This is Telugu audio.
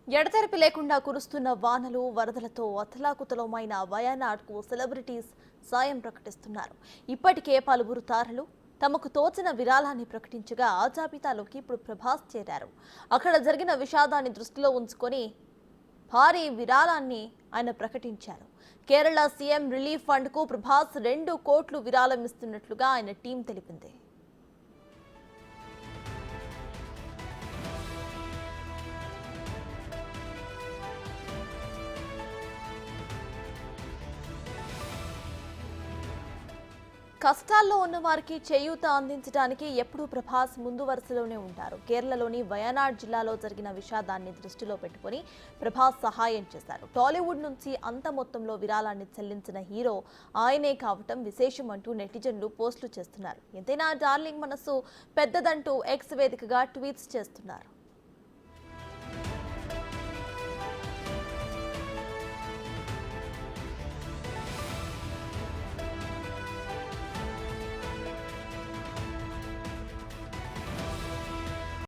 ఎడతెరిపి లేకుండా కురుస్తున్న వానలు వరదలతో అతలాకుతలమైన వయనాడ్కు సెలబ్రిటీస్ సాయం ప్రకటిస్తున్నారు. ఇప్పటికే పలువురు తారలు తమకు తోచిన విరాళాన్ని ప్రకటించగా ఆ జాబితాలోకి ఇప్పుడు ప్రభాస్ చేరారు. అక్కడ జరిగిన విషాదాన్ని దృష్టిలో ఉంచుకొని భారీ విరాళాన్ని ఆయన ప్రకటించారు. కేరళ సీఎం రిలీఫ్ ఫండ్ కు ప్రభాస్ 2 కోట్లు విరాళం ఇస్తున్నట్లుగా ఆయన టీం తెలిపింది. కష్టాల్లో ఉన్న వారికి చేయూత అందించడానికి ఎప్పుడూ ప్రభాస్ ముందు వరుసలోనే ఉంటారు. కేరళలోని వయనాడ్ జిల్లాలో జరిగిన విషాదాన్ని దృష్టిలో పెట్టుకుని ప్రభాస్ సహాయం చేశారు. టాలీవుడ్ నుంచి అంత మొత్తంలో విరాళాన్ని చెల్లించిన హీరో ఆయనే కావటం విశేషం అంటూ నెటిజన్లు పోస్టులు చేస్తున్నారు. ఎంతైనా డార్లింగ్ మనసు పెద్దదంటూ ఎక్స్ వేదికగా ట్వీట్స్ చేస్తున్నారు.